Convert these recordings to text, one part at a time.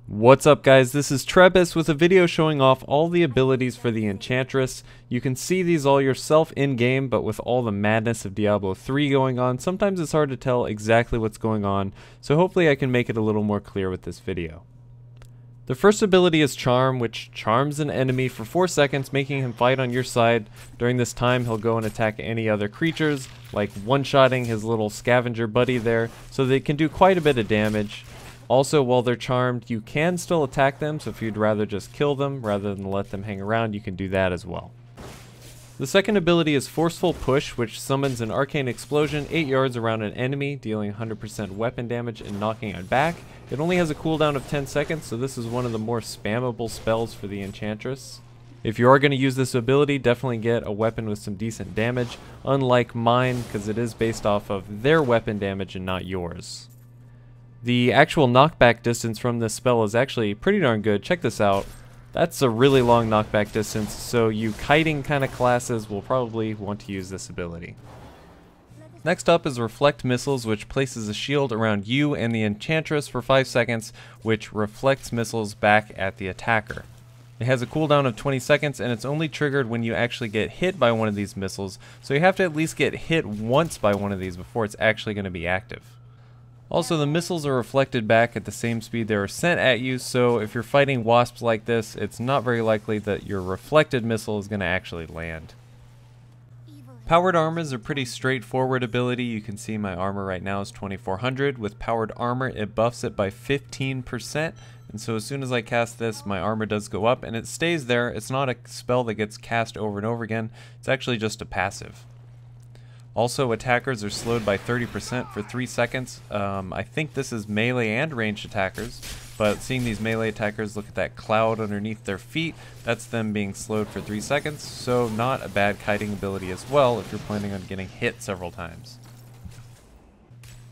What's up guys, this is Trebus with a video showing off all the abilities for the Enchantress. You can see these all yourself in game, but with all the madness of Diablo 3 going on, sometimes it's hard to tell exactly what's going on, so hopefully I can make it a little more clear with this video. The first ability is Charm, which charms an enemy for 4 seconds, making him fight on your side. During this time, he'll go and attack any other creatures, like one-shotting his little scavenger buddy there, so they can do quite a bit of damage. Also, while they're charmed, you can still attack them, so if you'd rather just kill them rather than let them hang around, you can do that as well. The second ability is Forceful Push, which summons an arcane explosion 8 yards around an enemy, dealing 100% weapon damage and knocking it back. It only has a cooldown of 10 seconds, so this is one of the more spammable spells for the Enchantress. If you are going to use this ability, definitely get a weapon with some decent damage, unlike mine, because it is based off of their weapon damage and not yours. The actual knockback distance from this spell is actually pretty darn good. Check this out. That's a really long knockback distance, so you kiting kind of classes will probably want to use this ability. Next up is Reflect Missiles, which places a shield around you and the Enchantress for 5 seconds, which reflects missiles back at the attacker. It has a cooldown of 20 seconds, and it's only triggered when you actually get hit by one of these missiles, so you have to at least get hit once by one of these before it's actually going to be active. Also, the missiles are reflected back at the same speed they were sent at you, so if you're fighting wasps like this, it's not very likely that your reflected missile is going to actually land. Powered Armor is a pretty straightforward ability. You can see my armor right now is 2400. With Powered Armor, it buffs it by 15%, and so as soon as I cast this, my armor does go up, and it stays there. It's not a spell that gets cast over and over again. It's actually just a passive. Also, attackers are slowed by 30% for 3 seconds. I think this is melee and ranged attackers, but seeing these melee attackers look at that cloud underneath their feet, that's them being slowed for 3 seconds, so not a bad kiting ability as well if you're planning on getting hit several times.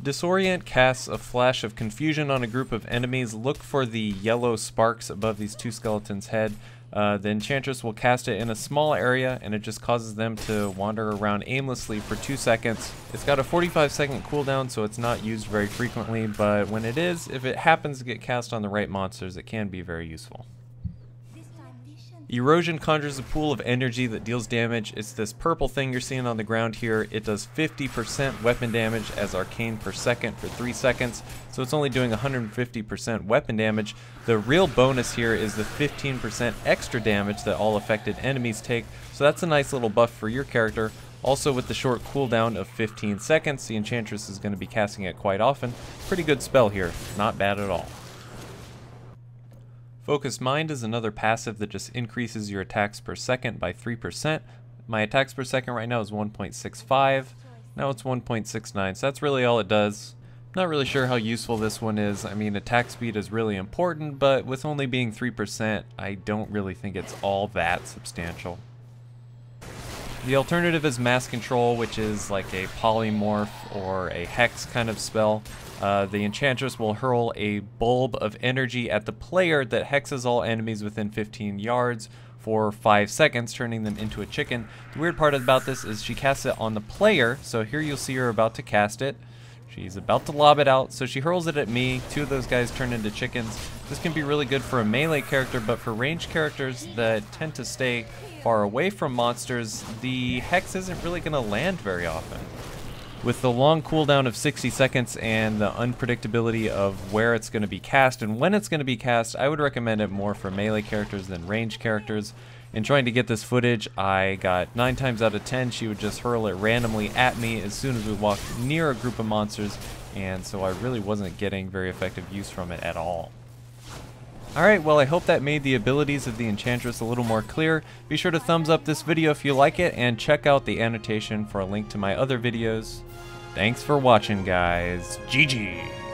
Disorient casts a flash of confusion on a group of enemies. Look for the yellow sparks above these two skeletons' head. The Enchantress will cast it in a small area, and it just causes them to wander around aimlessly for 2 seconds. It's got a 45-second cooldown, so it's not used very frequently, but when it is, if it happens to get cast on the right monsters, it can be very useful. Erosion conjures a pool of energy that deals damage. It's this purple thing you're seeing on the ground here. It does 50% weapon damage as arcane per second for 3 seconds, so it's only doing 150% weapon damage. The real bonus here is the 15% extra damage that all affected enemies take, so that's a nice little buff for your character. Also, with the short cooldown of 15 seconds, the Enchantress is going to be casting it quite often. Pretty good spell here, not bad at all. Focused Mind is another passive that just increases your attacks per second by 3%. My attacks per second right now is 1.65. Now it's 1.69, so that's really all it does. Not really sure how useful this one is. I mean, attack speed is really important, but with only being 3%, I don't really think it's all that substantial. The alternative is Mass Control, which is like a polymorph or a hex kind of spell. The Enchantress will hurl a bulb of energy at the player that hexes all enemies within 15 yards for 5 seconds, turning them into a chicken. The weird part about this is she casts it on the player, so here you'll see her about to cast it. She's about to lob it out, so she hurls it at me. 2 of those guys turn into chickens. This can be really good for a melee character, but for ranged characters that tend to stay far away from monsters, the hex isn't really going to land very often. With the long cooldown of 60 seconds and the unpredictability of where it's going to be cast and when it's going to be cast, I would recommend it more for melee characters than ranged characters. In trying to get this footage, I got 9 times out of 10 she would just hurl it randomly at me as soon as we walked near a group of monsters, and so I really wasn't getting very effective use from it at all. Alright, well I hope that made the abilities of the Enchantress a little more clear. Be sure to thumbs up this video if you like it, and check out the annotation for a link to my other videos. Thanks for watching, guys. GG!